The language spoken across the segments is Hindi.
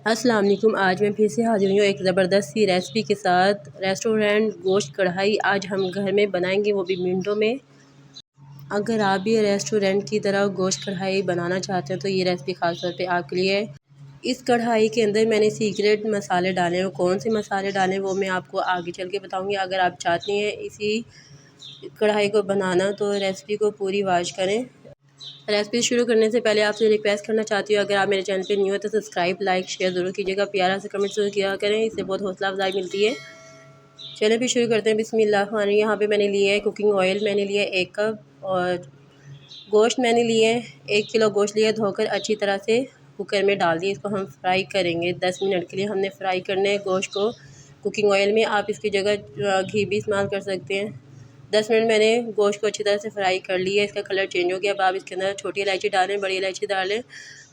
अस्सलाम वालेकुम। आज मैं फिर से हाजिर हुई हूँ एक ज़बरदस्त सी रेसिपी के साथ। रेस्टोरेंट गोश्त कढ़ाई आज हम घर में बनाएंगे, वो भी मिनटों में। अगर आप भी रेस्टोरेंट की तरह गोश्त कढ़ाई बनाना चाहते हैं तो ये रेसिपी ख़ास तौर पे आपके लिए है। इस कढ़ाई के अंदर मैंने सीक्रेट मसाले डाले हैं, कौन से मसाले डालें वो मैं आपको आगे चल के बताऊँगी। अगर आप चाहती हैं इसी कढ़ाई को बनाना तो रेसिपी को पूरी वॉच करें। रेसिपी शुरू करने से पहले आपसे रिक्वेस्ट करना चाहती हूँ, अगर आप मेरे चैनल पे न्यू है तो सब्सक्राइब लाइक शेयर ज़रूर कीजिएगा। प्यारा से कमेंट ज़रूर किया करें, इससे बहुत हौसला अफजाई मिलती है। चलिए भी शुरू करते हैं। बिस्मिल्लाह। यहाँ पे मैंने लिए है कुकिंग ऑयल, मैंने लिया 1 कप, और गोश्त मैंने लिए 1 किलो गोश्त लिया, धोकर अच्छी तरह से कुकर में डाल दिए। इसको हम फ्राई करेंगे 10 मिनट के लिए। हमने फ्राई करने हैं गोश्त को कुकिंग ऑयल में। आप इसकी जगह घी भी इस्तेमाल कर सकते हैं। 10 मिनट मैंने गोश्त को अच्छी तरह से फ्राई कर लिया, इसका कलर चेंज हो गया। अब आप इसके अंदर छोटी इलायची डालें, बड़ी इलायची डालें,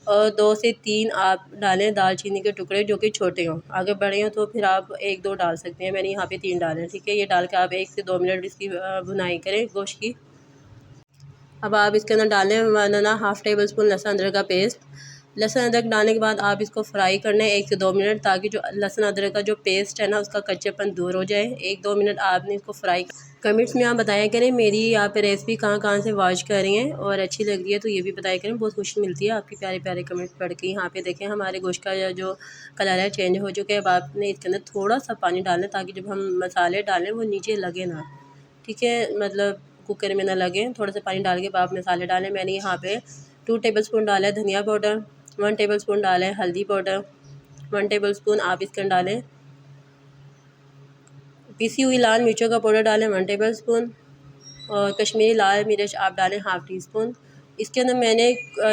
और 2 से 3 आप डालें दालचीनी के टुकड़े जो कि छोटे हों। अगर बड़े हों तो फिर आप 1-2 डाल सकते हैं, मैंने यहाँ पे 3 डाले हैं, ठीक है। ये डाल के आप 1 से 2 मिनट इसकी भुनाई करें गोश्त की। अब आप इसके अंदर डालें 1.5 टेबल स्पून लहसुन अदरक का पेस्ट। लहसुन अदरक डालने के बाद आप इसको फ्राई करना है 1 से 2 मिनट, ताकि जो लहसुन अदरक का जो पेस्ट है ना उसका कच्चेपन दूर हो जाए। 1-2 मिनट आपने इसको फ्राई। कमेंट्स में आप बताया करें मेरी यहाँ पे रेसिपी कहाँ कहाँ से वॉच कर रही हैं और अच्छी लग रही है तो ये भी बताया करें, बहुत खुशी मिलती है आपकी प्यारे प्यारे कमेंट्स पढ़ के। यहाँ पे देखें हमारे गोश्त का जो कलर है चेंज हो चुका है। अब आपने इसके अंदर थोड़ा सा पानी डालना है ताकि जब हम मसाले डालें वो नीचे लगे ना, ठीक है, मतलब कुकर में ना लगे। थोड़ा सा पानी डाल के आप मसाले डालें। मैंने यहाँ पे 2 टेबल स्पून डाला है धनिया पाउडर, 1 टेबल स्पून डाला है हल्दी पाउडर, 1 टेबल स्पून आप इसके अंदर डालें पिसी हुई लाल मिर्चों का पाउडर डालें 1 टेबल स्पून, और कश्मीरी लाल मिर्च आप डालें ½ टी स्पून। इसके अंदर मैंने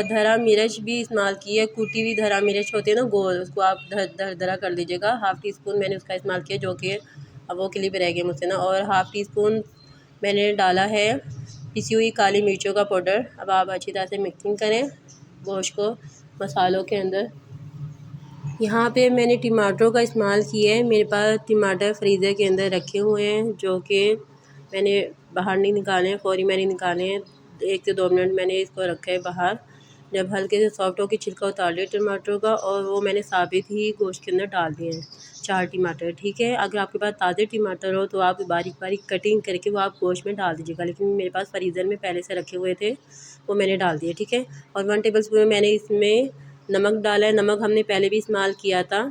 धरा मिर्च भी इस्तेमाल की है, कूटी हुई धरा मिर्च होती है ना गोल, उसको आप दरा कर लीजिएगा। ½ टी स्पून मैंने उसका इस्तेमाल किया, जो कि अब वो क्लिप रह गया मुझसे ना। और ½ टी स्पून मैंने डाला है पिसी हुई काली मिर्चों का पाउडर। अब आप अच्छी तरह से मिक्सिंग करें गोश्त को मसालों के अंदर। यहाँ पे मैंने टमाटरों का इस्तेमाल किया है, मेरे पास टमाटर फ्रीज़र के अंदर रखे हुए हैं जो कि मैंने बाहर नहीं निकाले हैं, फौरी मैंने निकाले हैं। 1 से 2 मिनट मैंने इसको रखा है बाहर। जब हल्के से सॉफ्ट हो के छिलका उतार लिया टमाटरों का, और वो मैंने साबित ही गोश्त के अंदर डाल दिए हैं 4 टमाटर, ठीक है। अगर आपके पास ताज़े टमाटर हो तो आप बारीक बारीक कटिंग करके वो आप गोश्त में डाल दीजिएगा, लेकिन मेरे पास फ्रीज़र में पहले से रखे हुए थे वो मैंने डाल दिए, ठीक है। और 1 टेबल स्पून मैंने इसमें नमक डाला है। नमक हमने पहले भी इस्तेमाल किया था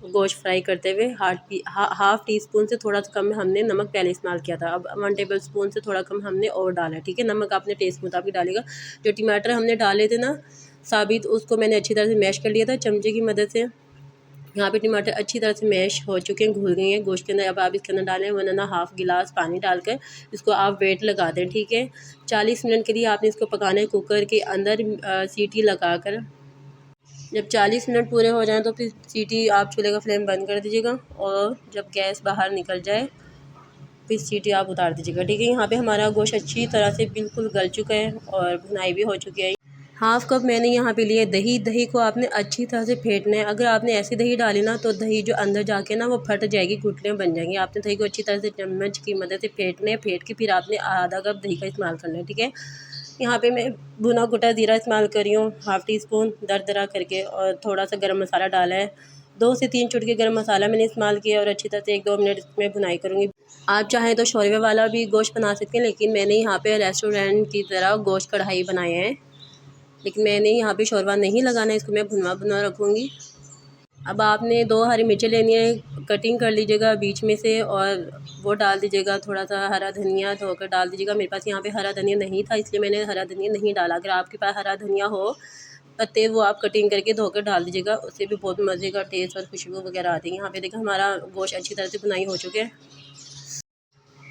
गोश्त फ्राई करते हुए। ½ टी स्पून से थोड़ा सा कम हमने नमक पहले इस्तेमाल किया था। अब 1 टेबल स्पून से थोड़ा कम हमने और डाला है, ठीक है। नमक अपने टेस्ट के मुताबिक डालेगा। जो टमाटर हमने डाले थे ना साबित, उसको मैंने अच्छी तरह से मैश कर लिया था चमचे की मदद से। यहाँ पे टमाटर अच्छी तरह से मैश हो चुके हैं, घुल गए हैं गोश्त के अंदर। अब आप इसके अंदर डालें 1.5 गिलास पानी डालकर इसको आप वेट लगा दें, ठीक है। 40 मिनट के लिए आपने इसको पकाना है कुकर के अंदर सीटी लगा कर। जब 40 मिनट पूरे हो जाएं तो फिर सीटी आप चूल्हे का फ्लेम बंद कर दीजिएगा, और जब गैस बाहर निकल जाए फिर सीटी आप उतार दीजिएगा, ठीक है। यहाँ पे हमारा गोश्त अच्छी तरह से बिल्कुल गल चुका है और भुनाई भी हो चुकी है। ½ कप मैंने यहाँ पे लिए दही। दही को आपने अच्छी तरह से फेंटना है। अगर आपने ऐसी दही डाली ना तो दही जो अंदर जाके ना वो फट जाएगी, गुठलियाँ बन जाएंगी। आपने दही को अच्छी तरह से चम्मच की मदद से फेंटना है, फेंट के फिर आपने ½ कप दही का इस्तेमाल करना है, ठीक है। यहाँ पे मैं भुना कुटा ज़ीरा इस्तेमाल कर रही हूँ ½ टी स्पून दरदरा करके, और थोड़ा सा गरम मसाला डाला है। 2 से 3 चुटकी गरम मसाला मैंने इस्तेमाल किया, और अच्छी तरह से 1-2 मिनट इसमें भुनाई करूँगी। आप चाहें तो शोरबे वाला भी गोश्त बना सकते हैं, लेकिन मैंने यहाँ पे रेस्टोरेंट की तरह गोश्त कढ़ाई बनाए हैं, लेकिन मैंने यहाँ पे शोरबा नहीं लगाना है, इसको मैं भुनवा भुनवा रखूँगी। अब आपने 2 हरी मिर्चें लेनी है, कटिंग कर लीजिएगा बीच में से, और वो डाल दीजिएगा। थोड़ा सा हरा धनिया धोकर डाल दीजिएगा। मेरे पास यहाँ पे हरा धनिया नहीं था इसलिए मैंने हरा धनिया नहीं डाला। अगर आपके पास हरा धनिया हो पत्ते, वो आप कटिंग करके धोकर डाल दीजिएगा, उससे भी बहुत मज़े का टेस्ट और खुशबू वगैरह आती है। यहाँ पे देखिए हमारा गोश्त अच्छी तरह से भुनाई हो चुके हैं।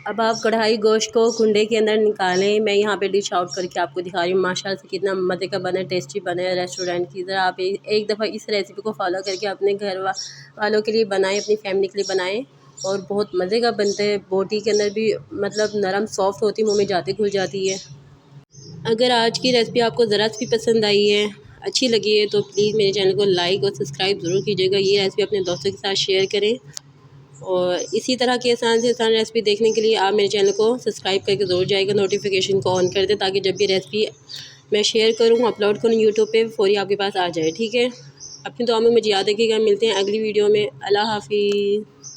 अब आप कढ़ाई गोश्त को कुंडे के अंदर निकालें। मैं यहाँ पे डिश आउट करके आपको दिखा रही हूँ माशाल्लाह से कितना मज़े का बना है, टेस्टी बना है रेस्टोरेंट की तरह। आप एक दफ़ा इस रेसिपी को फॉलो करके अपने घर वालों के लिए बनाएं, अपनी फैमिली के लिए बनाएं, और बहुत मज़े का बनता है। बोटी के अंदर भी मतलब नरम सॉफ्ट होती, मुँह में जाते घुल जाती है। अगर आज की रेसिपी आपको ज़रा सी पसंद आई है, अच्छी लगी है, तो प्लीज़ मेरे चैनल को लाइक और सब्सक्राइब ज़रूर कीजिएगा। ये रेसिपी अपने दोस्तों के साथ शेयर करें, और इसी तरह की आसान से आसान रेसिपी देखने के लिए आप मेरे चैनल को सब्सक्राइब करके ज़रूर जाएगा। नोटिफिकेशन को ऑन कर दें ताकि जब भी रेसिपी मैं शेयर करूँ अपलोड करूँ यूट्यूब पे फौरी आपके पास आ जाए, ठीक है। अपनी दुआ में मुझे याद रखिएगा। मिलते हैं अगली वीडियो में। अल्लाह हाफिज़।